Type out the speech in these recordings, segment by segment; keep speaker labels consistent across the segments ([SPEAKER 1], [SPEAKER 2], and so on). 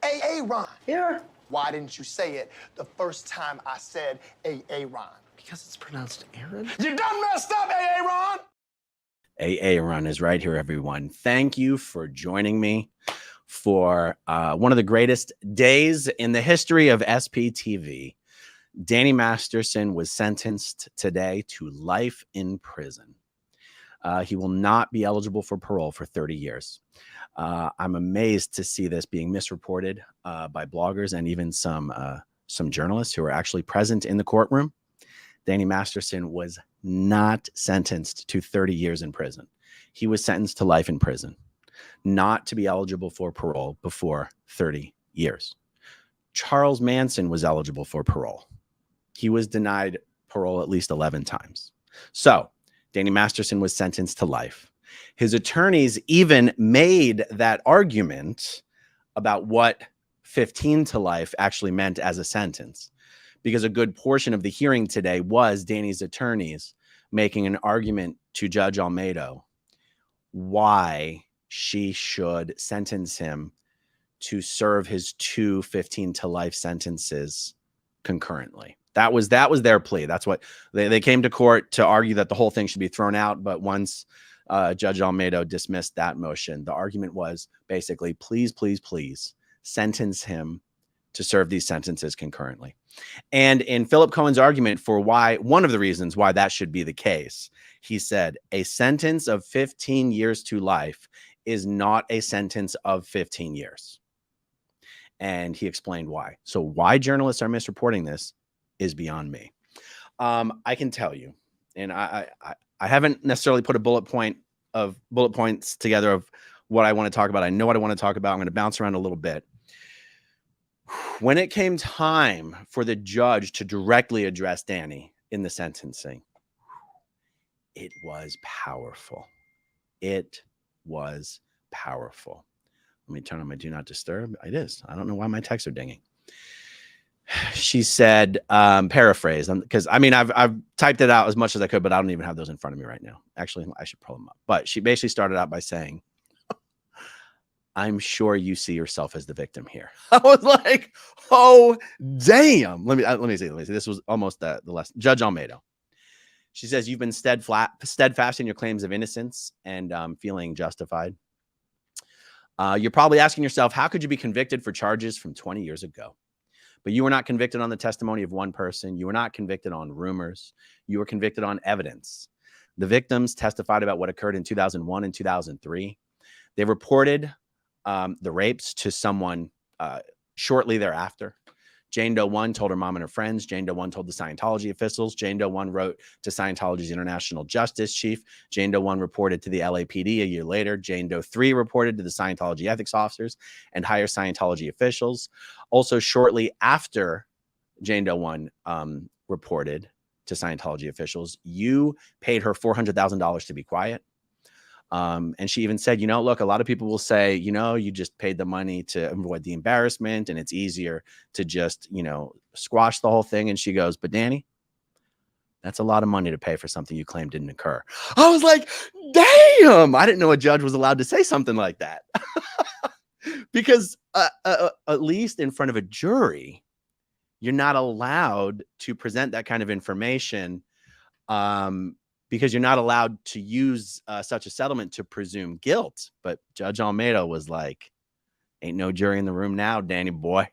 [SPEAKER 1] Aaron.
[SPEAKER 2] Yeah.
[SPEAKER 1] Why didn't you say it the first time I said Aaron?
[SPEAKER 2] Because it's pronounced Aaron.
[SPEAKER 1] You done messed up, Aaron.
[SPEAKER 3] Aaron is right here, everyone. Thank you for joining me for one of the greatest days in the history of SPTV. Danny Masterson was sentenced today to life in prison. He will not be eligible for parole for 30 years. I'm amazed to see this being misreported by bloggers and even some journalists who are actually present in the courtroom. Danny Masterson was not sentenced to 30 years in prison. He was sentenced to life in prison, not to be eligible for parole before 30 years. Charles Manson was eligible for parole. He was denied parole at least 11 times. So Danny Masterson was sentenced to life. His attorneys even made that argument about what 15 to life actually meant as a sentence, because a good portion of the hearing today was Danny's attorneys making an argument to Judge Almeida why she should sentence him to serve his two 15 to life sentences concurrently. That was their plea. That's what they came to court to argue, that the whole thing should be thrown out. But once Judge Almeida dismissed that motion, the argument was basically, please, please, please sentence him to serve these sentences concurrently. And in Philip Cohen's argument for why, one of the reasons why that should be the case, he said, a sentence of 15 years to life is not a sentence of 15 years. And he explained why. So why journalists are misreporting this is beyond me. I can tell you, and I haven't necessarily put a bullet points together of what I want to talk about. I know what I want to talk about. I'm going to bounce around a little bit. When it came time for the judge to directly address Danny in the sentencing, it was powerful. It was powerful. Let me turn on my do not disturb. It is. I don't know why my texts are dinging. She said, paraphrase, because I mean, I've typed it out as much as I could, but I don't even have those in front of me right now. Actually, I should pull them up. But she basically started out by saying, I'm sure you see yourself as the victim here. I was like, oh, damn. Let me see. This was almost the last. Judge Almeida. She says, you've been steadfast in your claims of innocence and feeling justified. You're probably asking yourself, how could you be convicted for charges from 20 years ago? But you were not convicted on the testimony of one person. You were not convicted on rumors. You were convicted on evidence. The victims testified about what occurred in 2001 and 2003. They reported the rapes to someone shortly thereafter. Jane Doe 1 told her mom and her friends. Jane Doe 1 told the Scientology officials. Jane Doe 1 wrote to Scientology's International Justice Chief. Jane Doe 1 reported to the LAPD a year later. Jane Doe 3 reported to the Scientology ethics officers and higher Scientology officials. Also, shortly after Jane Doe 1 reported to Scientology officials, you paid her $400,000 to be quiet. And she even said, look, a lot of people will say, you just paid the money to avoid the embarrassment and it's easier to just, squash the whole thing. And she goes, but Danny, that's a lot of money to pay for something you claim didn't occur. I was like, damn, I didn't know a judge was allowed to say something like that. Because at least in front of a jury, you're not allowed to present that kind of information. Because you're not allowed to use such a settlement to presume guilt. But Judge Almeida was like, ain't no jury in the room now, Danny boy.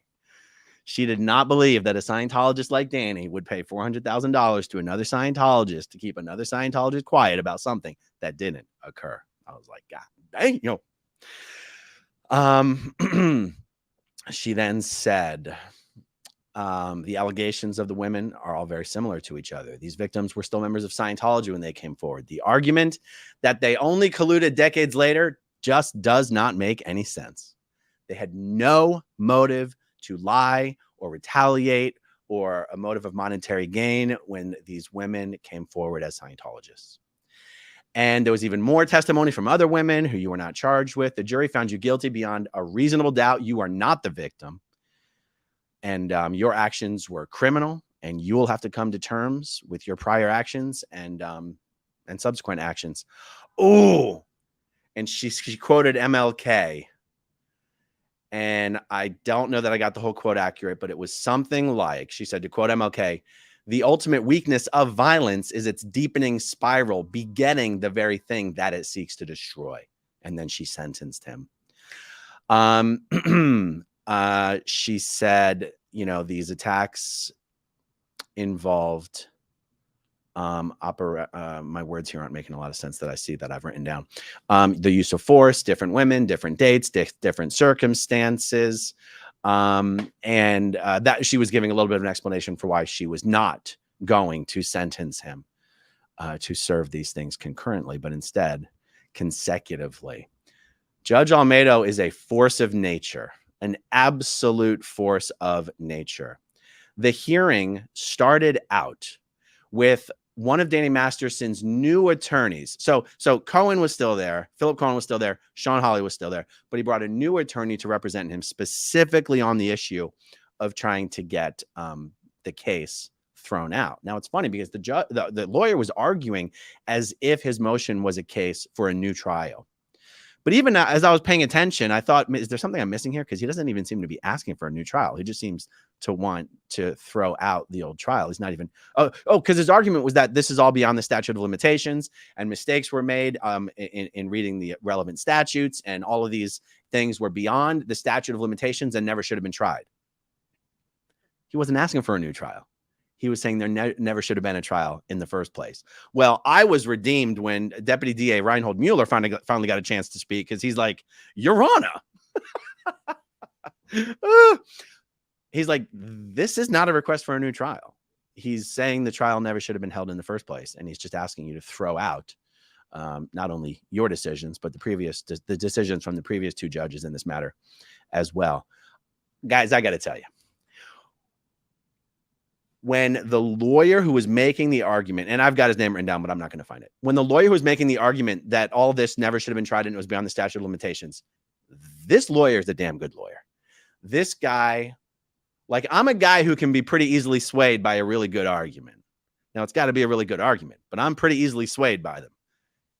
[SPEAKER 3] She did not believe that a Scientologist like Danny would pay $400,000 to another Scientologist to keep another Scientologist quiet about something that didn't occur. I was like, God dang, She then said, the allegations of the women are all very similar to each other. These victims were still members of Scientology when they came forward. The argument that they only colluded decades later just does not make any sense. They had no motive to lie or retaliate or a motive of monetary gain when these women came forward as Scientologists. And there was even more testimony from other women who you were not charged with. The jury found you guilty beyond a reasonable doubt. You are not the victim. And your actions were criminal, and you will have to come to terms with your prior actions and subsequent actions. Oh, and she quoted MLK. And I don't know that I got the whole quote accurate, but it was something like, she said, to quote MLK, "The ultimate weakness of violence is its deepening spiral, begetting the very thing that it seeks to destroy." And then she sentenced him. She said, you know, these attacks involved my words here aren't making a lot of sense that I see that I've written down. The use of force, different women, different dates, different circumstances. And that she was giving a little bit of an explanation for why she was not going to sentence him to serve these things concurrently, but instead consecutively. Judge Almeida is a force of nature, an absolute force of nature. The hearing started out with one of Danny Masterson's new attorneys. So Cohen was still there. Philip Cohen was still there. Sean Hawley was still there. But he brought a new attorney to represent him specifically on the issue of trying to get the case thrown out. Now, it's funny because the lawyer was arguing as if his motion was a case for a new trial. But even as I was paying attention, I thought, is there something I'm missing here? Because he doesn't even seem to be asking for a new trial. He just seems to want to throw out the old trial. He's not even, because his argument was that this is all beyond the statute of limitations and mistakes were made in reading the relevant statutes, and all of these things were beyond the statute of limitations and never should have been tried. He wasn't asking for a new trial. He was saying there never should have been a trial in the first place. Well, I was redeemed when Deputy DA Reinhold Mueller finally got a chance to speak, because he's like, Your Honor. He's like, this is not a request for a new trial. He's saying the trial never should have been held in the first place. And he's just asking you to throw out not only your decisions, but the decisions from the previous two judges in this matter as well. Guys, I got to tell you, when the lawyer who was making the argument, and I've got his name written down, but I'm not going to find it. When the lawyer who was making the argument that all this never should have been tried and it was beyond the statute of limitations, this lawyer is a damn good lawyer. This guy, like, I'm a guy who can be pretty easily swayed by a really good argument. Now, it's got to be a really good argument, but I'm pretty easily swayed by them.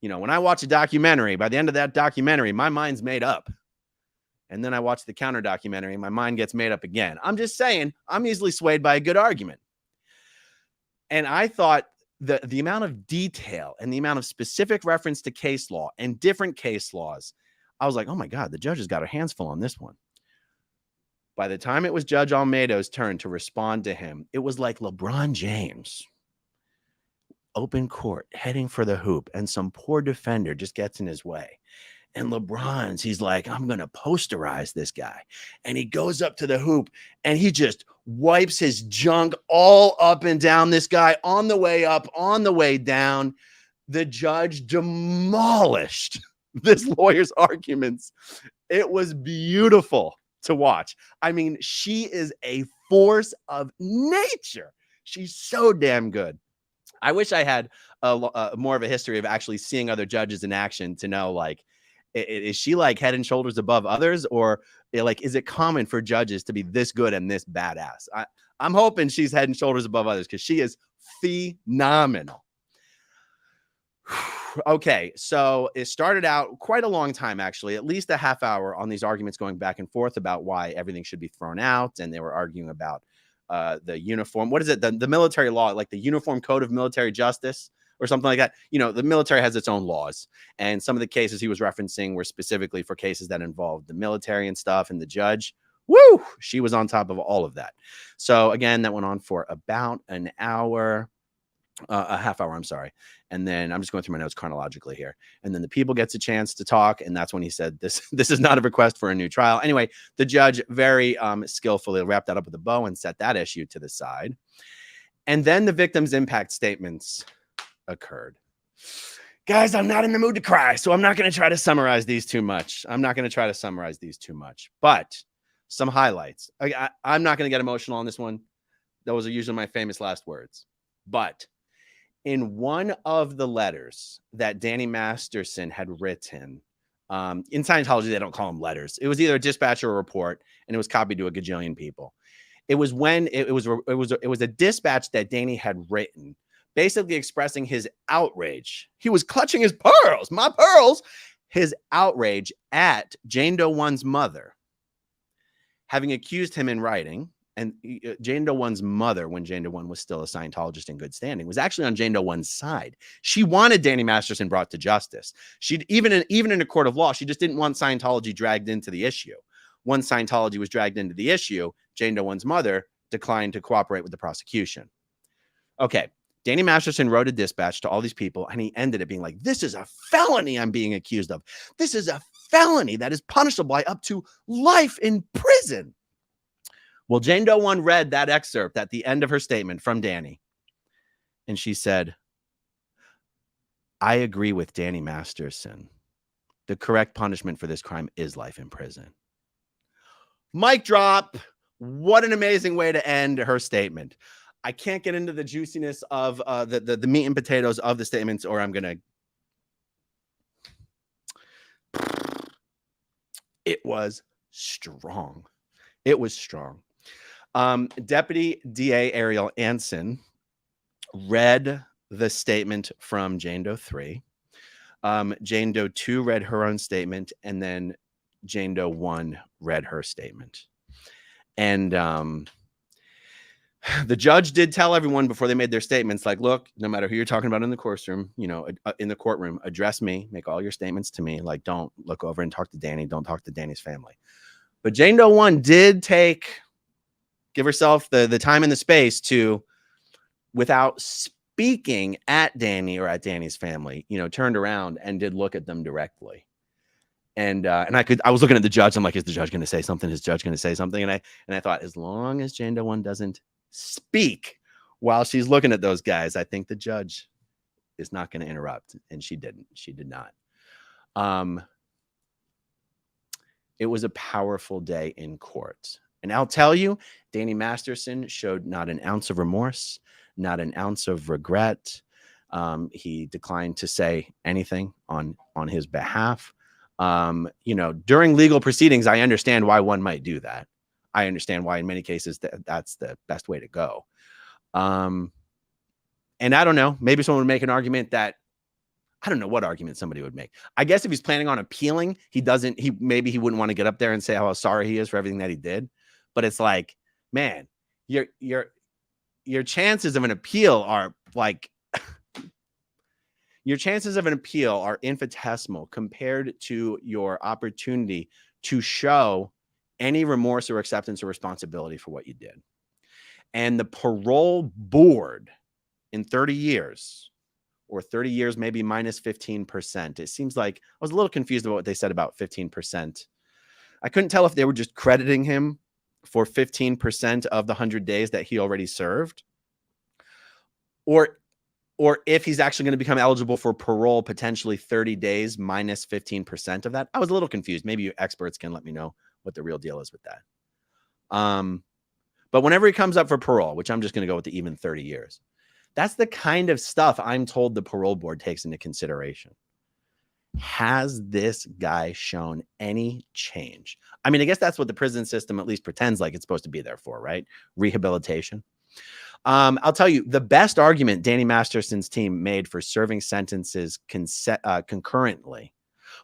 [SPEAKER 3] You know, when I watch a documentary, by the end of that documentary, my mind's made up. And then I watch the counter documentary, my mind gets made up again. I'm just saying, I'm easily swayed by a good argument. And I thought the amount of detail and the amount of specific reference to case law and different case laws, I was like, oh my God, the judge has got her hands full on this one. By the time it was Judge Almeida's turn to respond to him, it was like LeBron James, open court, heading for the hoop, and some poor defender just gets in his way. And he's like, I'm going to posterize this guy. And he goes up to the hoop and he just wipes his junk all up and down this guy on the way up, on the way down. The judge demolished this lawyer's arguments. It was beautiful to watch. I mean, she is a force of nature. She's so damn good. I wish I had more of a history of actually seeing other judges in action to know, like, is she like head and shoulders above others, or like, is it common for judges to be this good and this badass? I'm hoping she's head and shoulders above others, because she is phenomenal. Okay, so it started out quite a long time, actually, at least a half hour on these arguments going back and forth about why everything should be thrown out. And they were arguing about the uniform. What is it? The military law, like the Uniform Code of Military Justice or something like that. You know, the military has its own laws. And some of the cases he was referencing were specifically for cases that involved the military and stuff. And the judge, woo, she was on top of all of that. So again, that went on for about an hour. A half hour, I'm sorry. And then I'm just going through my notes chronologically here. And then the people gets a chance to talk. And that's when he said, this is not a request for a new trial. Anyway, the judge very skillfully wrapped that up with a bow and set that issue to the side. And then the victim's impact statements occurred. Guys, I'm not in the mood to cry, so I'm not going to try to summarize these too much. But some highlights. I'm not going to get emotional on this one. Those are usually my famous last words. But in one of the letters that Danny Masterson had written, in Scientology, they don't call them letters. It was either a dispatch or a report, and it was copied to a gajillion people. It was when it was a dispatch that Danny had written, basically expressing his outrage. He was clutching his pearls, my pearls, his outrage at Jane Doe 1's mother having accused him in writing, and Jane Doe 1's mother, when Jane Doe 1 was still a Scientologist in good standing, was actually on Jane Doe 1's side. She wanted Danny Masterson brought to justice. She even in a court of law, she just didn't want Scientology dragged into the issue. Once Scientology was dragged into the issue, Jane Doe 1's mother declined to cooperate with the prosecution. Okay, Danny Masterson wrote a dispatch to all these people, and he ended it being like, this is a felony I'm being accused of. This is a felony that is punishable by up to life in prison. Well, Jane Doe 1 read that excerpt at the end of her statement from Danny, and she said, I agree with Danny Masterson. The correct punishment for this crime is life in prison. Mic drop. What an amazing way to end her statement. I can't get into the juiciness of the meat and potatoes of the statements, or I'm going to. It was strong. It was strong. Deputy DA Ariel Anson read the statement from Jane Doe 3. Jane Doe 2 read her own statement, and then Jane Doe 1 read her statement. And the judge did tell everyone before they made their statements, like, look, no matter who you're talking about in the courtroom, in the courtroom, address me, make all your statements to me. Like, don't look over and talk to Danny. Don't talk to Danny's family. But Jane Doe 1 did give herself the time and the space to, without speaking at Danny or at Danny's family, turned around and did look at them directly. And I was looking at the judge. I'm like, is the judge going to say something? Is the judge going to say something? And I thought, as long as Jane Doe 1 doesn't speak while she's looking at those guys, I think the judge is not going to interrupt. And she didn't. She did not. It was a powerful day in court. And I'll tell you, Danny Masterson showed not an ounce of remorse, not an ounce of regret. He declined to say anything on his behalf. During legal proceedings, I understand why one might do that. I understand why in many cases that's the best way to go. And I don't know, maybe someone would make an argument that, I don't know what argument somebody would make. I guess if he's planning on appealing, maybe he wouldn't want to get up there and say how sorry he is for everything that he did. But it's like, man, your chances of an appeal are like, your chances of an appeal are infinitesimal compared to your opportunity to show any remorse or acceptance or responsibility for what you did. And the parole board in 30 years, or 30 years, maybe minus 15%. It seems like I was a little confused about what they said about 15%. I couldn't tell if they were just crediting him for 15% of the 100 days that he already served, or if he's actually going to become eligible for parole, potentially 30 days minus 15% of that. I was a little confused. Maybe you experts can let me know what the real deal is with that. But whenever he comes up for parole, which I'm just going to go with the even 30 years, that's the kind of stuff I'm told the parole board takes into consideration. Has this guy shown any change? I mean, I guess that's what the prison system at least pretends like it's supposed to be there for, right? Rehabilitation. I'll tell you, the best argument Danny Masterson's team made for serving sentences concurrently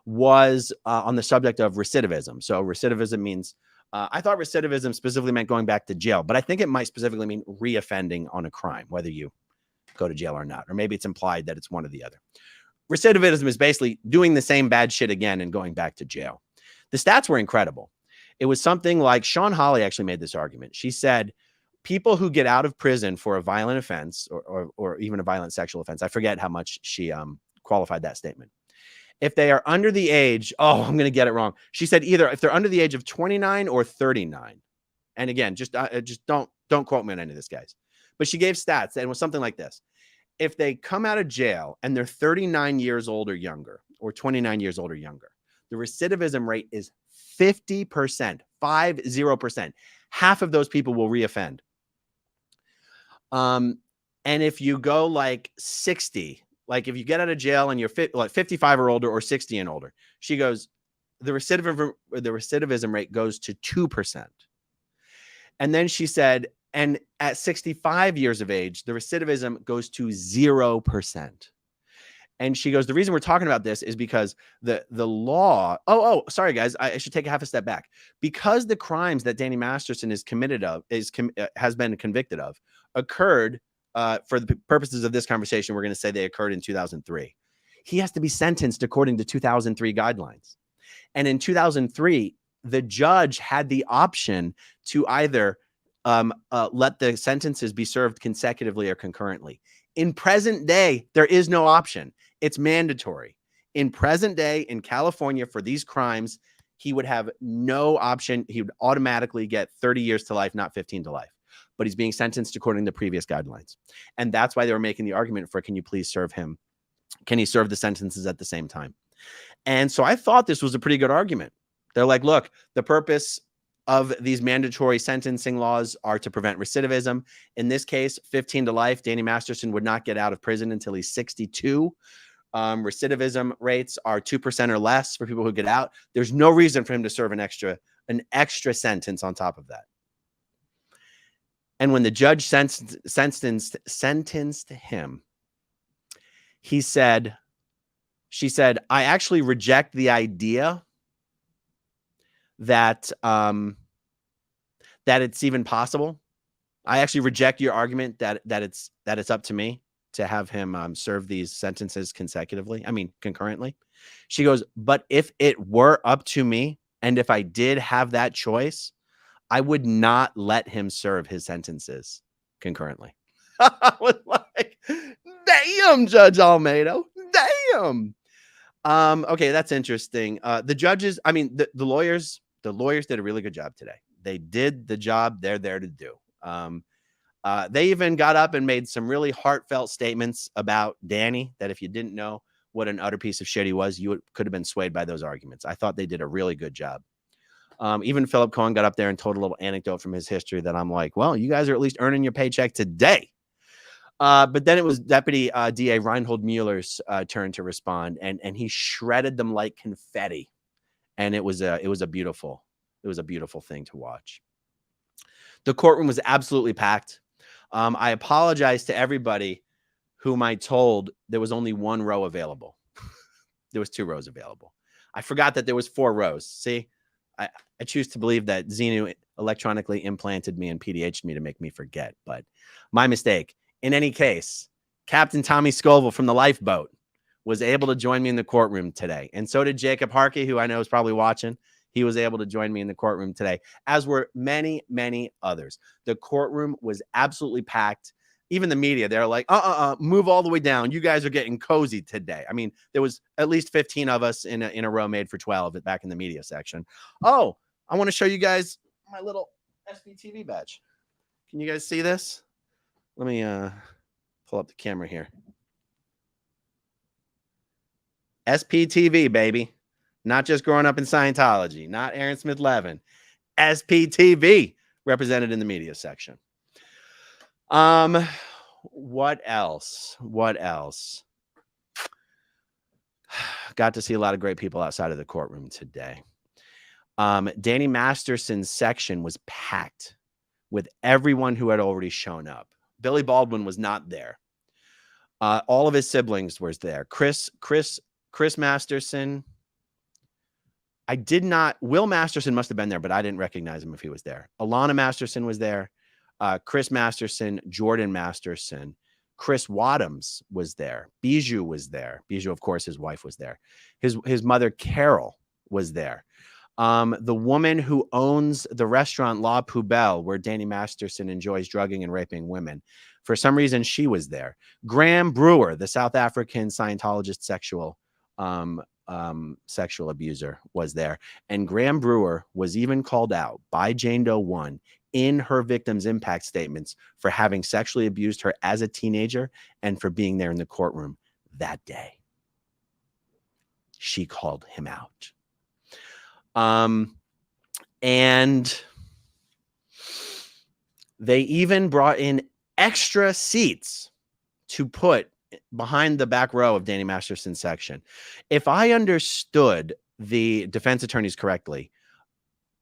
[SPEAKER 3] was on the subject of recidivism. So recidivism means, I thought recidivism specifically meant going back to jail, but I think it might specifically mean reoffending on a crime, whether you go to jail or not, or maybe it's implied that it's one or the other. Recidivism is basically doing the same bad shit again and going back to jail. The stats were incredible. It was something like, Sean Hawley actually made this argument. She said, people who get out of prison for a violent offense or even a violent sexual offense, I forget how much she qualified that statement. If they are under the age, I'm going to get it wrong. She said either if they're under the age of 29 or 39. And again, just don't quote me on any of this, guys. But she gave stats, and it was something like this. If they come out of jail and they're 39 years old or younger, or 29 years old or younger, the recidivism rate is 50%, 50%. Half of those people will reoffend. And if you go like 60, like if you get out of jail and you're 55 or older or 60 and older, she goes, the recidivism rate goes to 2%. And then she said, and at 65 years of age, the recidivism goes to 0%. And she goes, the reason we're talking about this is because the law. Oh, sorry, guys. I should take a half a step back. Because the crimes that Danny Masterson has been convicted of occurred, for the purposes of this conversation, we're going to say they occurred in 2003. He has to be sentenced according to 2003 guidelines. And in 2003, the judge had the option to either let the sentences be served consecutively or concurrently. In present day, there is no option. It's mandatory. In present day in California for these crimes, he would have no option. He would automatically get 30 years to life, not 15 to life. But he's being sentenced according to previous guidelines. And that's why they were making the argument for, can you please serve him? Can he serve the sentences at the same time? And so I thought this was a pretty good argument. They're like, look, the purpose of these mandatory sentencing laws are to prevent recidivism. In this case, 15 to life. Danny Masterson would not get out of prison until he's 62. Recidivism rates are 2% or less for people who get out. There's no reason for him to serve an extra sentence on top of that. And when the judge sentenced him, she said, I actually reject the idea that it's even possible. I actually reject your argument that it's up to me to have him serve these sentences concurrently. She goes, but if it were up to me, and if I did have that choice, I would not let him serve his sentences concurrently. I was like, damn, Judge Almeida, damn. Okay, that's interesting. The judges, the lawyers did a really good job today. They did the job they're there to do. They even got up and made some really heartfelt statements about Danny, that if you didn't know what an utter piece of shit he was, you could have been swayed by those arguments. I thought they did a really good job. Even Philip Cohen got up there and told a little anecdote from his history that I'm like, well, you guys are at least earning your paycheck today. But then it was Deputy DA Reinhold Mueller's turn to respond, and he shredded them like confetti. And it was a beautiful thing to watch. The courtroom was absolutely packed. I apologize to everybody whom I told there was only one row available. There was 2 rows available. I forgot that there was 4 rows. See, I choose to believe that Xenu electronically implanted me and PDH'd me to make me forget, but my mistake. In any case, Captain Tommy Scoville from the lifeboat was able to join me in the courtroom today. And so did Jacob Harkey, who I know is probably watching. He was able to join me in the courtroom today, as were many, many others. The courtroom was absolutely packed. Even the media, they're like, move all the way down. You guys are getting cozy today. There was at least 15 of us in a row made for 12 back in the media section. Oh, I want to show you guys my little SPTV badge. Can you guys see this? Let me pull up the camera here. SPTV, baby. Not just growing up in Scientology. Not Aaron Smith-Levin. SPTV represented in the media section. What else? Got to see a lot of great people outside of the courtroom today. Danny Masterson's section was packed with everyone who had already shown up. Billy Baldwin was not there. All of his siblings were there. Chris Masterson. Will Masterson must have been there, but I didn't recognize him if he was there. Alana Masterson was there. Chris Masterson, Jordan Masterson, Chris Wadhams was there. Bijou was there. Bijou, of course, his wife was there. His mother, Carol, was there. The woman who owns the restaurant La Poubelle, where Danny Masterson enjoys drugging and raping women, for some reason, she was there. Graham Brewer, the South African Scientologist sexual abuser, was there. And Graham Brewer was even called out by Jane Doe 1 in her victim's impact statements for having sexually abused her as a teenager and for being there in the courtroom that day. She called him out. And they even brought in extra seats to put behind the back row of Danny Masterson's section. If I understood the defense attorneys correctly,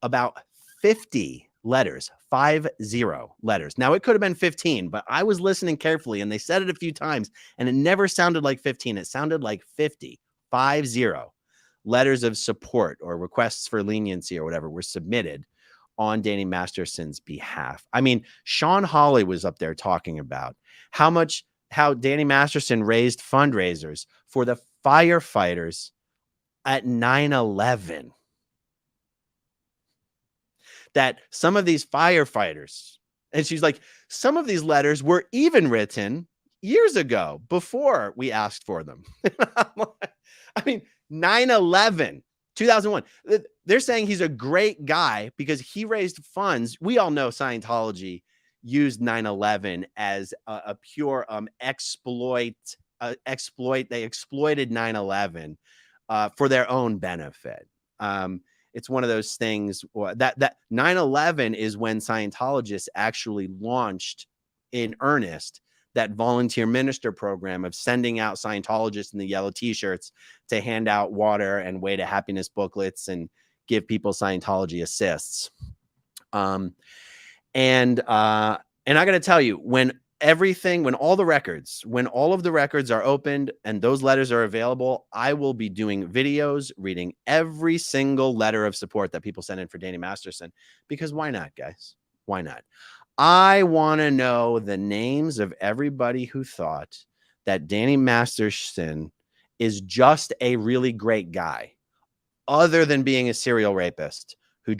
[SPEAKER 3] about 50 letters, 50 letters. Now, it could have been 15, but I was listening carefully and they said it a few times and it never sounded like 15. It sounded like 50 letters of support or requests for leniency or whatever were submitted on Danny Masterson's behalf. I mean, Sean Hawley was up there talking about how Danny Masterson raised fundraisers for the firefighters at 9/11. That some of these firefighters, and she's like, some of these letters were even written years ago before we asked for them. I mean, 9/11, 2001. They're saying he's a great guy because he raised funds. We all know Scientology used 9/11 as a pure exploit. They exploited 9/11 for their own benefit. It's one of those things that 9/11 is when Scientologists actually launched in earnest that volunteer minister program of sending out Scientologists in the yellow t-shirts to hand out water and way to happiness booklets and give people Scientology assists. And I got to tell you, when all of the records are opened and those letters are available, I will be doing videos, reading every single letter of support that people send in for Danny Masterson, because why not, guys? Why not? I want to know the names of everybody who thought that Danny Masterson is just a really great guy, other than being a serial rapist who who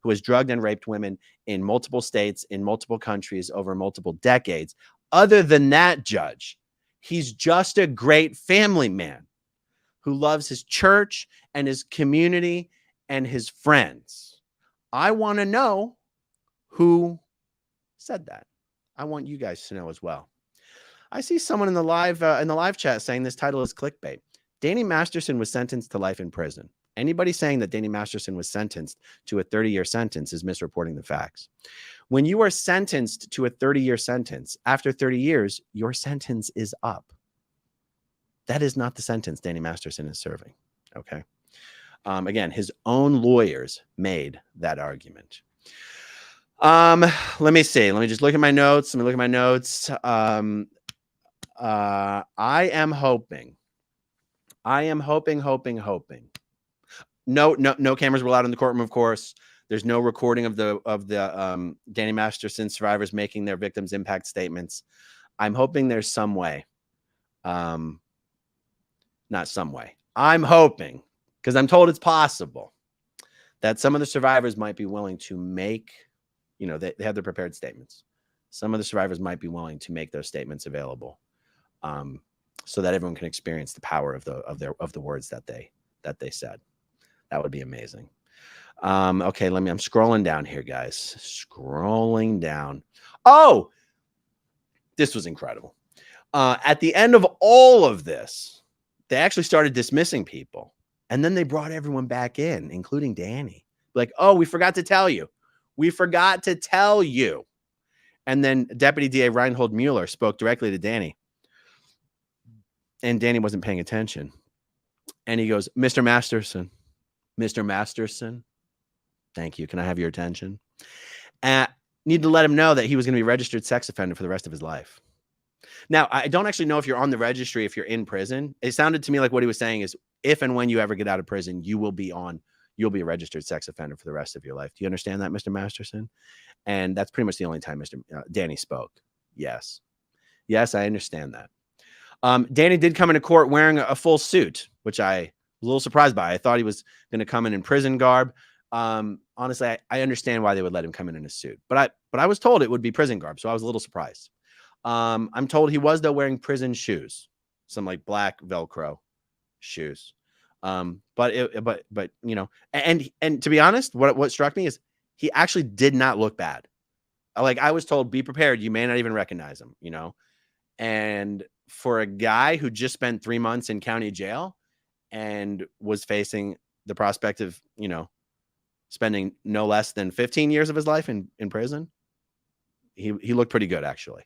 [SPEAKER 3] has drugged and raped women in multiple states, in multiple countries over multiple decades. Other than that, Judge, he's just a great family man who loves his church and his community and his friends. I want to know who said that. I want you guys to know as well. I see someone in the live chat saying this title is clickbait. Danny Masterson was sentenced to life in prison. Anybody saying that Danny Masterson was sentenced to a 30-year sentence is misreporting the facts. When you are sentenced to a 30-year sentence, after 30 years, your sentence is up. That is not the sentence Danny Masterson is serving. Okay. Again, his own lawyers made that argument. Let me see. Let me just look at my notes. I am hoping. No cameras were allowed in the courtroom, of course. There's no recording of the Danny Masterson survivors making their victims' impact statements. I'm hoping there's some way. Not some way. I'm hoping, because I'm told it's possible, that some of the survivors might be willing to make, they have their prepared statements. Some of the survivors might be willing to make those statements available, so that everyone can experience the power of the words that they said. That would be amazing. Okay, I'm scrolling down here, guys. Scrolling down. Oh, this was incredible. At the end of all of this, they actually started dismissing people. And then they brought everyone back in, including Danny. Like, oh, we forgot to tell you. And then Deputy DA Reinhold Mueller spoke directly to Danny. And Danny wasn't paying attention. And he goes, Mr. Masterson, thank you. Can I have your attention? Need to let him know that he was going to be a registered sex offender for the rest of his life. Now, I don't actually know if you're on the registry, if you're in prison. It sounded to me like what he was saying is if and when you ever get out of prison, you'll be a registered sex offender for the rest of your life. Do you understand that, Mr. Masterson? And that's pretty much the only time Danny spoke. Yes, I understand that. Danny did come into court wearing a full suit, which I was a little surprised by. I thought he was going to come in prison garb. Honestly, I understand why they would let him come in a suit, but I was told it would be prison garb, so I was a little surprised. I'm told he was, though, wearing prison shoes, some like black Velcro shoes. But to be honest, what struck me is he actually did not look bad. Like, I was told, be prepared. You may not even recognize him, and for a guy who just spent 3 months in county jail and was facing the prospect of, spending no less than 15 years of his life in prison, he looked pretty good, actually.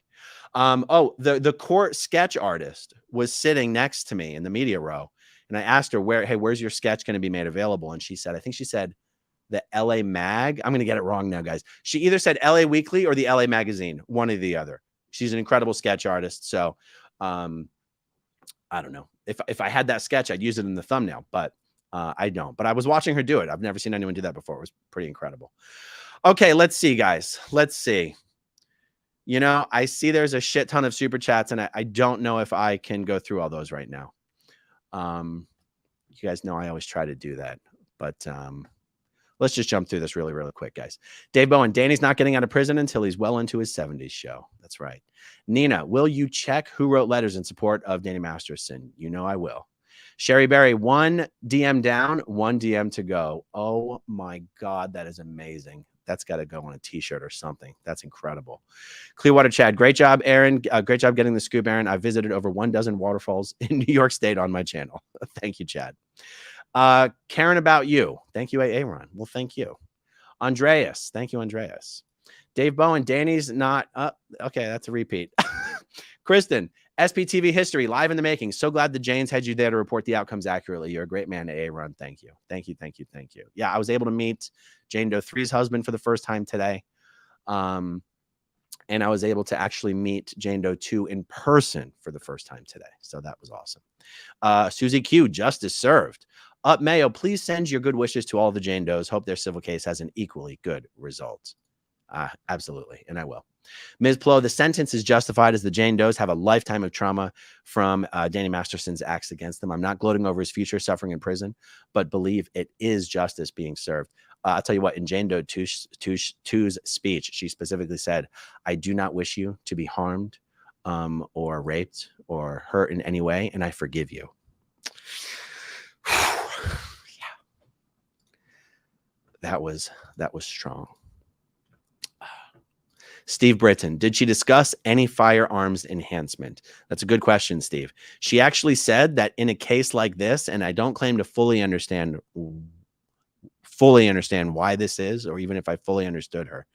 [SPEAKER 3] The court sketch artist was sitting next to me in the media row, and I asked her, where's your sketch going to be made available? And she said, the LA Mag. I'm going to get it wrong now, guys. She either said LA Weekly or the LA Magazine, one or the other. She's an incredible sketch artist. So I don't know. If I had that sketch, I'd use it in the thumbnail, but I don't. But I was watching her do it. I've never seen anyone do that before. It was pretty incredible. Okay, let's see, guys. Let's see. You know, I see there's a shit ton of super chats, and I don't know if I can go through all those right now. You guys know I always try to do that, but let's just jump through this really, really quick, guys. Dave Bowen, Danny's not getting out of prison until he's well into his 70s show. That's right. Nina, will you check who wrote letters in support of Danny Masterson? You know I will. Sherry Berry, 1 DM down, 1 DM to go. Oh my God, that is amazing. That's got to go on a t-shirt or something. That's incredible. Clearwater Chad, great job, Aaron. Great job getting the scoop, Aaron. I visited over 12 waterfalls in New York State on my channel. Thank you, Chad. Karen, about you. Thank you, Aaron. Well, thank you. Andreas. Thank you, Andreas. Dave Bowen, Danny's not up. Okay, that's a repeat. Kristen, SPTV history, live in the making. So glad the Janes had you there to report the outcomes accurately. You're a great man, Aaron. Thank you. Thank you, thank you, thank you. Yeah, I was able to meet Jane Doe 3's husband for the first time today. And I was able to actually meet Jane Doe 2 in person for the first time today. So that was awesome. Susie Q, justice served. Up Mayo, please send your good wishes to all the Jane Does. Hope their civil case has an equally good result. Absolutely, and I will. Ms. Plo, the sentence is justified as the Jane Does have a lifetime of trauma from Danny Masterson's acts against them. I'm not gloating over his future suffering in prison, but believe it is justice being served. I'll tell you what, in Jane Doe 2's speech, she specifically said, I do not wish you to be harmed or raped or hurt in any way, and I forgive you. Yeah. That was strong. Steve Britton, did she discuss any firearms enhancement? That's a good question, Steve. She actually said that in a case like this, and I don't claim to fully understand why this is, or even if I fully understood her.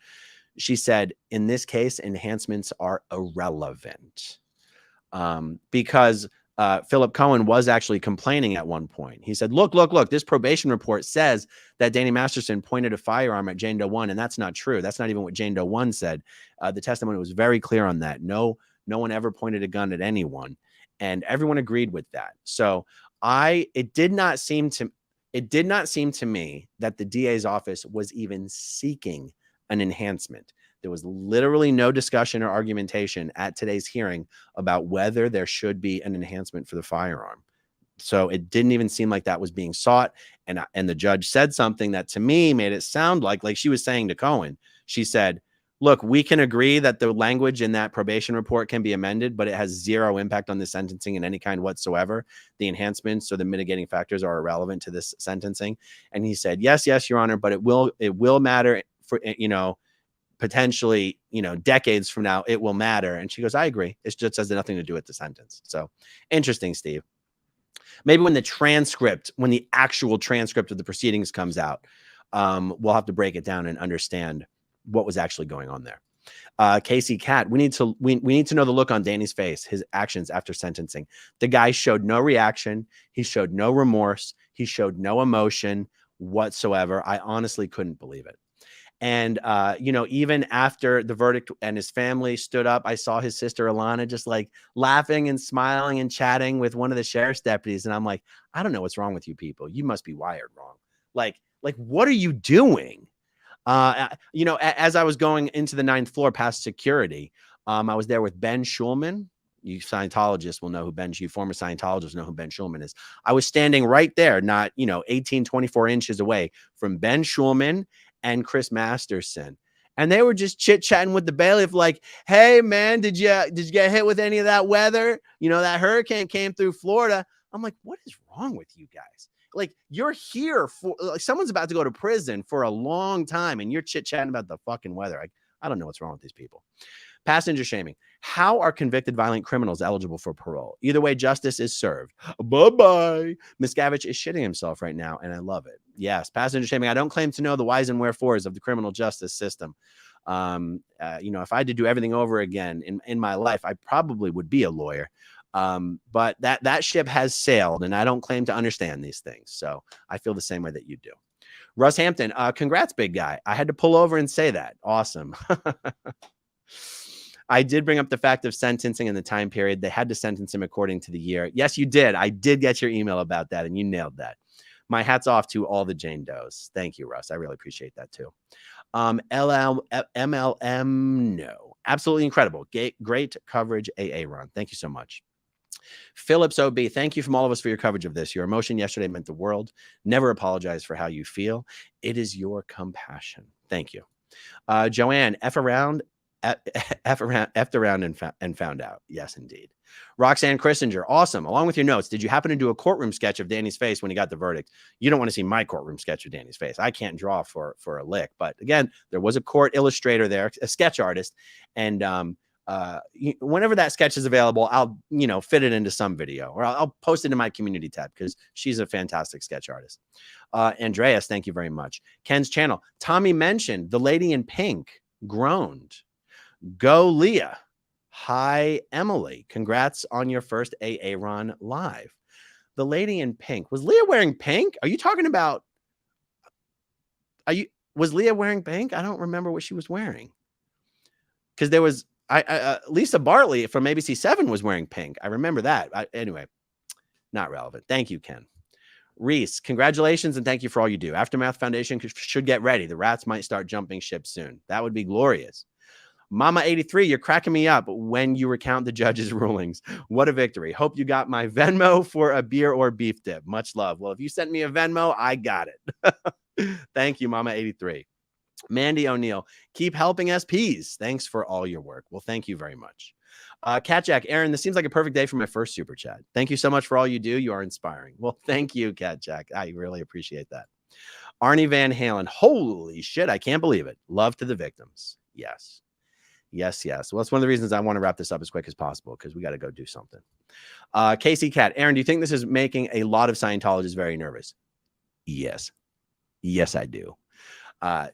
[SPEAKER 3] She said, in this case, enhancements are irrelevant because Philip Cohen was actually complaining at one point. He said, look, this probation report says that Danny Masterson pointed a firearm at Jane Doe 1, and that's not true. That's not even what Jane Doe 1 said. The testimony was very clear on that. No one ever pointed a gun at anyone, and everyone agreed with that. So it did not seem to me that the DA's office was even seeking an enhancement. There was literally no discussion or argumentation at today's hearing about whether there should be an enhancement for the firearm. So it didn't even seem like that was being sought. And the judge said something that to me made it sound like she was saying to Cohen. She said, look, we can agree that the language in that probation report can be amended, but it has zero impact on the sentencing in any kind whatsoever. The enhancements or the mitigating factors are irrelevant to this sentencing. And he said, yes, Your Honor, but it will matter for, potentially, decades from now, it will matter. And she goes, I agree. It just has nothing to do with the sentence. So interesting, Steve. Maybe when the actual transcript of the proceedings comes out, we'll have to break it down and understand what was actually going on there. Casey Cat, we need to know the look on Danny's face, his actions after sentencing. The guy showed no reaction. He showed no remorse. He showed no emotion whatsoever. I honestly couldn't believe it. And, even after the verdict and his family stood up, I saw his sister Alana just like laughing and smiling and chatting with one of the sheriff's deputies. And I'm like, I don't know what's wrong with you people. You must be wired wrong. Like, what are you doing? As I was going into the 9th floor past security, I was there with Ben Schulman. You Scientologists will know who you former Scientologists know who Ben Schulman is. I was standing right there, not, 18, 24 inches away from Ben Schulman and Chris Masterson. And they were just chit-chatting with the bailiff like, hey, man, did you get hit with any of that weather? That hurricane came through Florida. I'm like, what is wrong with you guys? Like, you're here for, someone's about to go to prison for a long time, and you're chit-chatting about the fucking weather. I don't know what's wrong with these people. Passenger shaming. How are convicted violent criminals eligible for parole? Either way, justice is served. Bye-bye. Miscavige is shitting himself right now, and I love it. Yes, passenger shaming. I don't claim to know the whys and wherefores of the criminal justice system. If I had to do everything over again in my life, I probably would be a lawyer. But that ship has sailed, and I don't claim to understand these things. So I feel the same way that you do. Russ Hampton, congrats, big guy. I had to pull over and say that. Awesome. I did bring up the fact of sentencing in the time period. They had to sentence him according to the year. Yes, you did. I did get your email about that, and you nailed that. My hat's off to all the Jane Does. Thank you, Russ. I really appreciate that too. MLM, no. Absolutely incredible. Great coverage, AA Ron. Thank you so much. Phillips OB, thank you from all of us for your coverage of this. Your emotion yesterday meant the world. Never apologize for how you feel. It is your compassion. Thank you. Joanne, F around and found out. Yes, indeed. Roxanne Christinger, awesome. Along with your notes, did you happen to do a courtroom sketch of Danny's face when he got the verdict? You don't want to see my courtroom sketch of Danny's face. I can't draw for a lick. But again, there was a court illustrator there, a sketch artist, and whenever that sketch is available, I'll fit it into some video, or I'll post it in my community tab because she's a fantastic sketch artist. Andreas, thank you very much. Ken's channel. Tommy mentioned the lady in pink groaned. Go Leah. Hi, Emily. Congrats on your first AA Ron live. The lady in pink. Was Leah wearing pink? Are you talking about? Was Leah wearing pink? I don't remember what she was wearing. Because there was Lisa Bartley from ABC7 was wearing pink. I remember that. Anyway, not relevant. Thank you, Ken. Reese, congratulations and thank you for all you do. Aftermath Foundation should get ready. The rats might start jumping ship soon. That would be glorious. Mama 83, you're cracking me up when you recount the judge's rulings. What a victory. Hope you got my Venmo for a beer or beef dip. Much love. Well, if you sent me a Venmo, I got it. Thank you, Mama 83. Mandy O'Neill, keep helping SPs. Thanks for all your work. Well, thank you very much. Cat Jack, Aaron, this seems like a perfect day for my first super chat. Thank you so much for all you do. You are inspiring. Well, thank you, Cat Jack. I really appreciate that. Arnie Van Halen, holy shit, I can't believe it. Love to the victims. Yes. Yes, yes. Well, that's one of the reasons I want to wrap this up as quick as possible because we got to go do something. Casey Cat, Aaron, do you think this is making a lot of Scientologists very nervous? Yes. Yes, I do.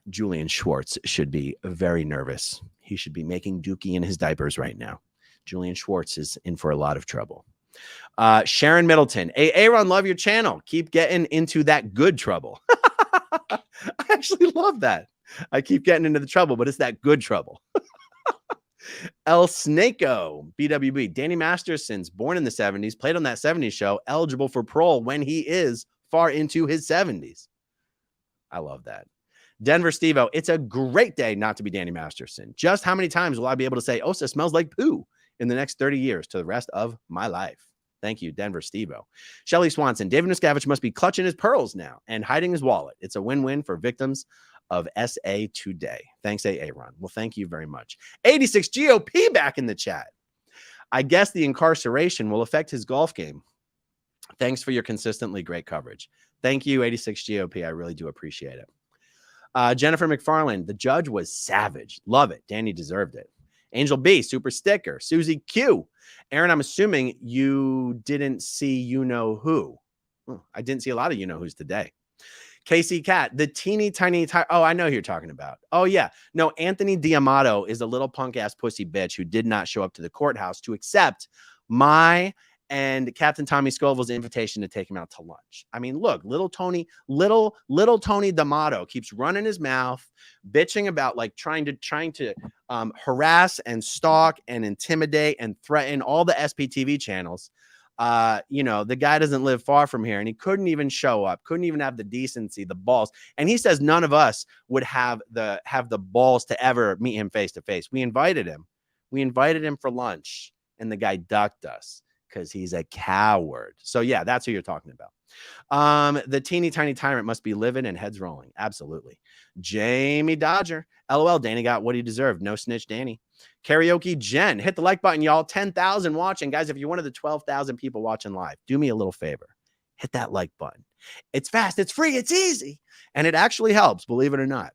[SPEAKER 3] Julian Schwartz should be very nervous. He should be making dookie in his diapers right now. Julian Schwartz is in for a lot of trouble. Sharon Middleton, Aaron, love your channel. Keep getting into that good trouble. I actually love that. I keep getting into the trouble, but it's that good trouble. El Snako, BWB, Danny Masterson's born in the 70s, played on that 70s show, eligible for parole when he is far into his 70s. I love that. Denver Stevo, it's a great day not to be Danny Masterson. Just how many times will I be able to say Osa smells like poo in the next 30 years to the rest of my life? Thank you, Denver Stevo. Shelly Swanson, David Miscavige must be clutching his pearls now and hiding his wallet. It's a win-win for victims of SA today. Thanks, Aaron. Well, thank you very much. 86 GOP back in the chat. I guess the incarceration will affect his golf game. Thanks for your consistently great coverage. Thank you, 86 GOP. I really do appreciate it. Jennifer McFarland, the judge was savage. Love it. Danny deserved it. Angel B, super sticker. Susie Q. Aaron, I'm assuming you didn't see you know who. I didn't see a lot of you know who's today. Casey Cat, the teeny tiny. Oh, I know who you're talking about. Oh, yeah. No, Anthony D'Amato is a little punk ass pussy bitch who did not show up to the courthouse to accept my and Captain Tommy Scoville's invitation to take him out to lunch. I mean, look, little Tony D'Amato keeps running his mouth, bitching about like trying to harass and stalk and intimidate and threaten all the SPTV channels. The guy doesn't live far from here and he couldn't even show up, couldn't even have the decency, the balls. And he says none of us would have the balls to ever meet him face to face. We invited him for lunch and the guy ducked us because he's a coward. So yeah, that's who you're talking about. The teeny tiny tyrant must be livid and heads rolling. Absolutely. Jamie Dodger. LOL, Danny got what he deserved. No snitch, Danny. Karaoke Jen. Hit the like button, y'all. 10,000 watching. Guys, if you're one of the 12,000 people watching live, do me a little favor. Hit that like button. It's fast. It's free. It's easy. And it actually helps, believe it or not.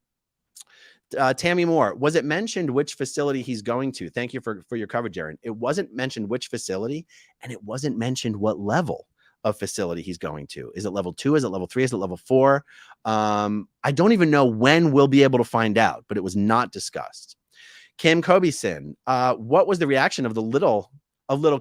[SPEAKER 3] Tammy Moore, was it mentioned which facility he's going to? Thank you for your coverage, Aaron. It wasn't mentioned which facility, and it wasn't mentioned what level of facility he's going to. Is it level 2? Is it level 3? Is it level 4? I don't even know when we'll be able to find out, but it was not discussed. Kim Kobeson, what was the reaction of little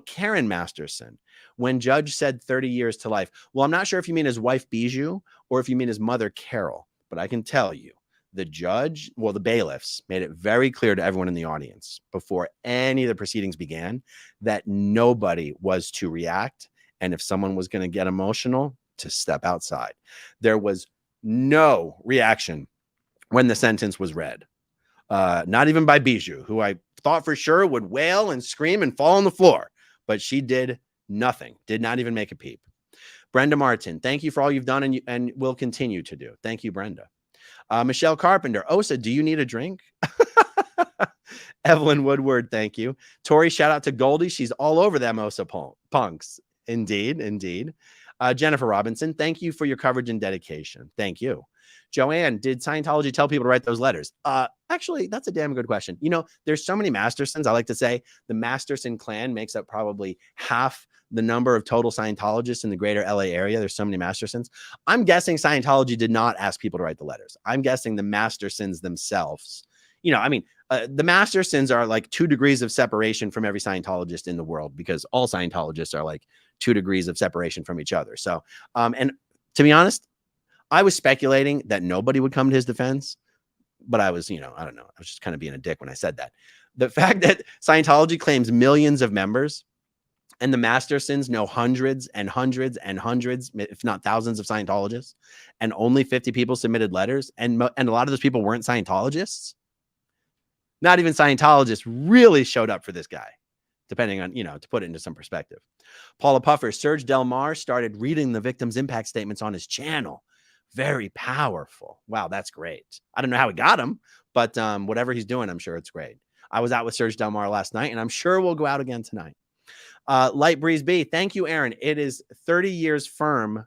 [SPEAKER 3] Karen Masterson when judge said 30 years to life? Well, I'm not sure if you mean his wife Bijou or if you mean his mother Carol, but I can tell you, the judge, well, the bailiffs made it very clear to everyone in the audience before any of the proceedings began that nobody was to react. And if someone was going to get emotional, to step outside. There was no reaction when the sentence was read. Not even by Bijou, who I thought for sure would wail and scream and fall on the floor, but she did nothing, did not even make a peep. Brenda Martin, thank you for all you've done and will continue to do. Thank you, Brenda. Michelle Carpenter, Osa, do you need a drink? Evelyn Woodward, thank you. Tori, shout out to Goldie. She's all over them Osa punks. Indeed, indeed. Jennifer Robinson, thank you for your coverage and dedication. Thank you. Joanne, did Scientology tell people to write those letters? Actually, that's a damn good question. You know, there's so many Mastersons. I like to say the Masterson clan makes up probably half the number of total Scientologists in the greater LA area. There's so many Mastersons. I'm guessing Scientology did not ask people to write the letters. I'm guessing the Mastersons themselves, you know, I mean, the Mastersons are like 2 degrees of separation from every Scientologist in the world, because all Scientologists are like 2 degrees of separation from each other. So, and to be honest, I was speculating that nobody would come to his defense, but I was, you know, I don't know. I was just kind of being a dick when I said that. The fact that Scientology claims millions of members and the Mastersons know hundreds and hundreds and hundreds, if not thousands of Scientologists, and only 50 people submitted letters, and a lot of those people weren't Scientologists. Not even Scientologists really showed up for this guy, depending on, you know, to put it into some perspective. Paula Puffer, Serge Del Mar started reading the victim's impact statements on his channel. Very powerful. Wow, that's great. I don't know how he got them, but whatever he's doing, I'm sure it's great. I was out with Serge Del Mar last night, and I'm sure we'll go out again tonight. Light Breeze B, thank you, Aaron. It is 30 years firm.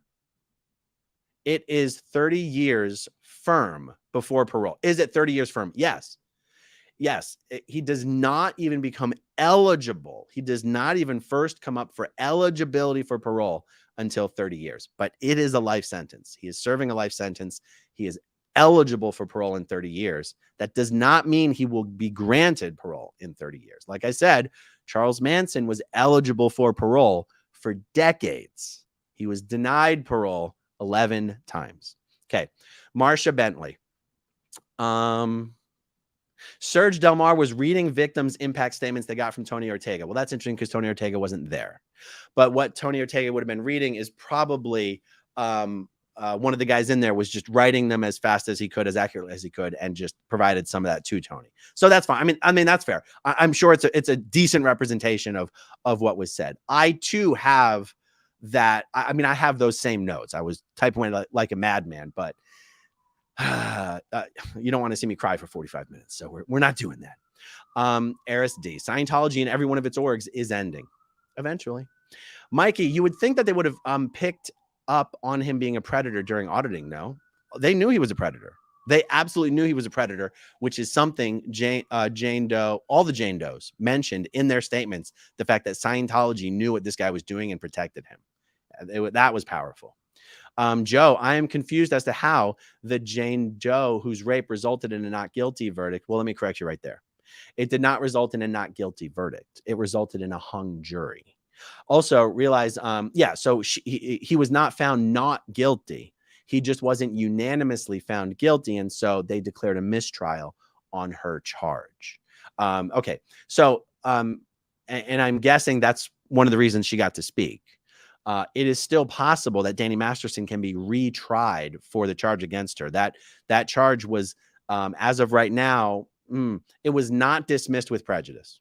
[SPEAKER 3] It is 30 years firm before parole. Is it 30 years firm? Yes. Yes. He does not even become eligible. He does not even first come up for eligibility for parole until 30 years. But it is a life sentence. He is serving a life sentence. He is eligible for parole in 30 years. That does not mean he will be granted parole in 30 years. Like I said, Charles Manson was eligible for parole for decades. He was denied parole 11 times. Okay. Marsha Bentley. Serge Del Mar was reading victims' impact statements they got from Tony Ortega. Well, that's interesting because Tony Ortega wasn't there. But what Tony Ortega would have been reading is probably one of the guys in there was just writing them as fast as he could, as accurately as he could, and just provided some of that to Tony. So that's fine. I mean that's fair. I'm sure it's a decent representation of what was said. I too have that. I mean, I have those same notes. I was typing away like a madman, but you don't want to see me cry for 45 minutes. So we're not doing that. Eris D, Scientology and every one of its orgs is ending eventually. Mikey, you would think that they would have picked up on him being a predator during auditing. No, they knew he was a predator. They absolutely knew he was a predator, which is something Jane Doe, all the Jane Does mentioned in their statements, the fact that Scientology knew what this guy was doing and protected him. That was powerful. Joe, I am confused as to how the Jane Doe whose rape resulted in a not guilty verdict. Well, let me correct you right there. It did not result in a not guilty verdict. It resulted in a hung jury. Also realize, so he was not found not guilty. He just wasn't unanimously found guilty. And so they declared a mistrial on her charge. Okay. So, and I'm guessing that's one of the reasons she got to speak. It is still possible that Danny Masterson can be retried for the charge against her. That charge was, as of right now, it was not dismissed with prejudice.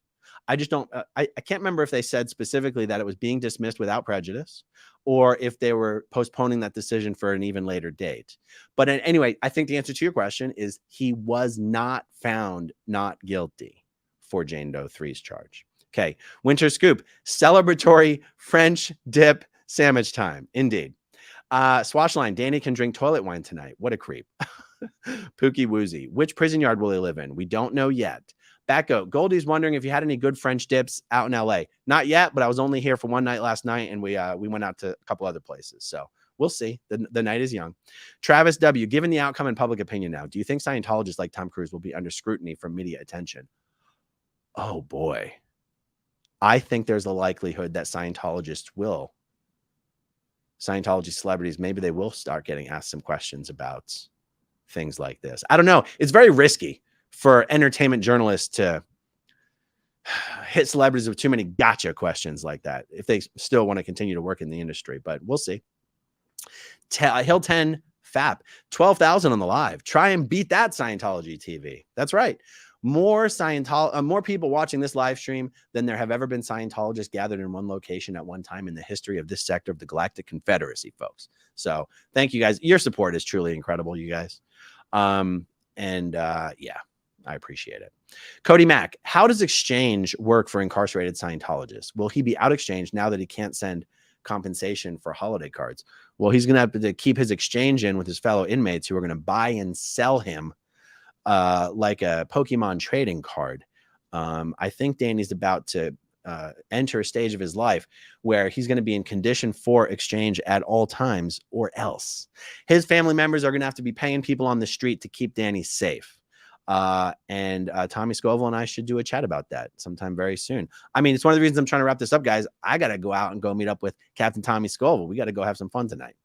[SPEAKER 3] I just don't, I can't remember if they said specifically that it was being dismissed without prejudice or if they were postponing that decision for an even later date. But anyway, I think the answer to your question is he was not found not guilty for Jane Doe 3's charge. Okay. Winter Scoop, celebratory French dip sandwich time. Indeed. Swashline, Danny can drink toilet wine tonight. What a creep. Pookie Woozy, which prison yard will he live in? We don't know yet. Backo, Goldie's wondering if you had any good French dips out in LA. Not yet, but I was only here for one night last night, and we went out to a couple other places. So we'll see. The night is young. Travis W, given the outcome and public opinion now, do you think Scientologists like Tom Cruise will be under scrutiny from media attention? Oh boy. I think there's a likelihood that Scientology celebrities, maybe they will start getting asked some questions about things like this. I don't know. It's very risky for entertainment journalists to hit celebrities with too many gotcha questions like that if they still want to continue to work in the industry, but we'll see. Hill 10 FAP, 12,000 on the live. Try and beat that, Scientology TV. That's right. More people watching this live stream than there have ever been Scientologists gathered in one location at one time in the history of this sector of the Galactic Confederacy, folks. So thank you guys. Your support is truly incredible, you guys. Yeah, I appreciate it. Cody Mack, how does exchange work for incarcerated Scientologists? Will he be out exchanged now that he can't send compensation for holiday cards? Well, he's going to have to keep his exchange in with his fellow inmates who are going to buy and sell him like a Pokemon trading card. I think Danny's about to enter a stage of his life where he's going to be in condition for exchange at all times, or else his family members are going to have to be paying people on the street to keep Danny safe. Tommy Scoville and I should do a chat about that sometime very soon. I mean, it's one of the reasons I'm trying to wrap this up, guys. I got to go out and go meet up with Captain Tommy Scoville. We got to go have some fun tonight.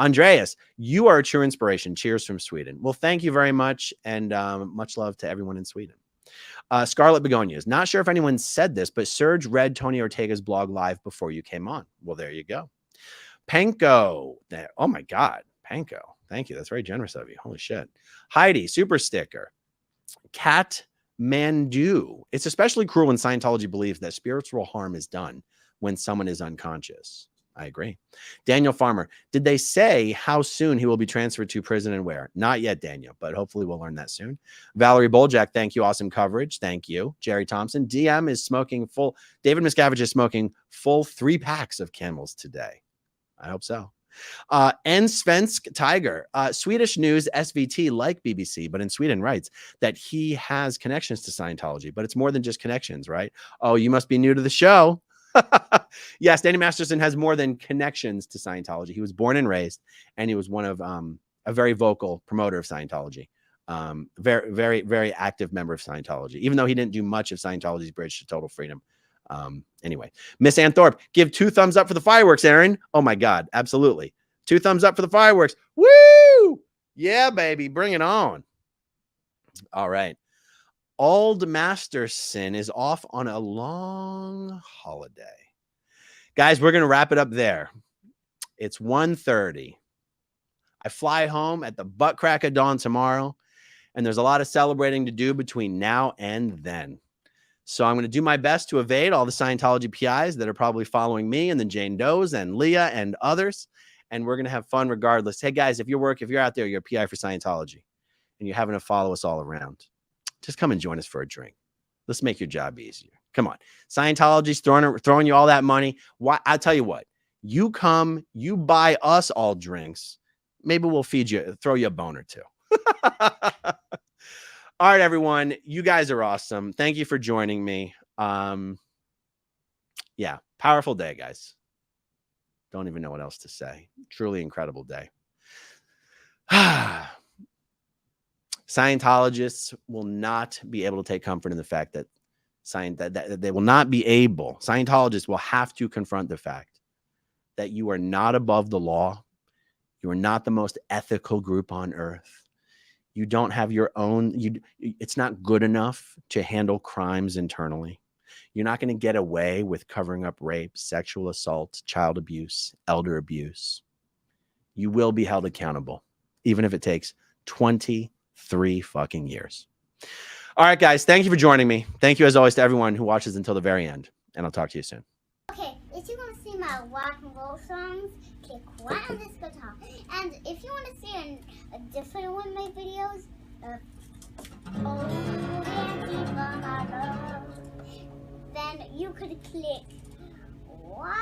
[SPEAKER 3] Andreas, you are a true inspiration. Cheers from Sweden. Well, thank you very much. And much love to everyone in Sweden. Scarlet Begonias. Not sure if anyone said this, but Serge read Tony Ortega's blog live before you came on. Well, there you go. Panko. Oh my God. Panko. Thank you. That's very generous of you. Holy shit. Heidi, super sticker. Cat Mandu. It's especially cruel when Scientology believes that spiritual harm is done when someone is unconscious. I agree. Daniel Farmer. Did they say how soon he will be transferred to prison and where? Not yet, Daniel, but hopefully we'll learn that soon. Valerie Boljak. Thank you. Awesome coverage. Thank you. Jerry Thompson. DM is smoking full. David Miscavige is smoking full 3 packs of Camels today. I hope so. And Svensk Tiger, Swedish news SVT like BBC, but in Sweden writes that he has connections to Scientology, but it's more than just connections, right? Oh, you must be new to the show. Yes, Danny Masterson has more than connections to Scientology. He was born and raised, and he was one of a very vocal promoter of Scientology. Very, very, very active member of Scientology, even though he didn't do much of Scientology's bridge to total freedom. Anyway, Miss Ann Thorpe, give 2 thumbs up for the fireworks, Aaron. Oh my God, absolutely. 2 thumbs up for the fireworks. Woo! Yeah, baby, bring it on. All right. Ald Masterson is off on a long holiday. Guys, we're going to wrap it up there. It's 1:30. I fly home at the butt crack of dawn tomorrow, and there's a lot of celebrating to do between now and then. So I'm going to do my best to evade all the Scientology PIs that are probably following me, and then Jane Doe's and Leah and others. And we're going to have fun regardless. Hey, guys, if you're out there, you're a PI for Scientology, and you're having to follow us all around, just come and join us for a drink. Let's make your job easier. Come on. Scientology's throwing you all that money. Why? I'll tell you what. You come, you buy us all drinks. Maybe we'll feed you, throw you a bone or two. All right, everyone. You guys are awesome. Thank you for joining me. Yeah, powerful day, guys. Don't even know what else to say. Truly incredible day. Scientologists will not be able to take comfort in the fact that they will not be able. Scientologists will have to confront the fact that you are not above the law. You are not the most ethical group on earth. You don't have your own. It's not good enough to handle crimes internally. You're not going to get away with covering up rape, sexual assault, child abuse, elder abuse. You will be held accountable, even if it takes 23 fucking years. All right, guys. Thank you for joining me. Thank you, as always, to everyone who watches until the very end. And I'll talk to you soon.
[SPEAKER 4] Okay, if you want to see my rock and roll songs, click right on this guitar. And if you want to see a different one of my videos, then you could click wow.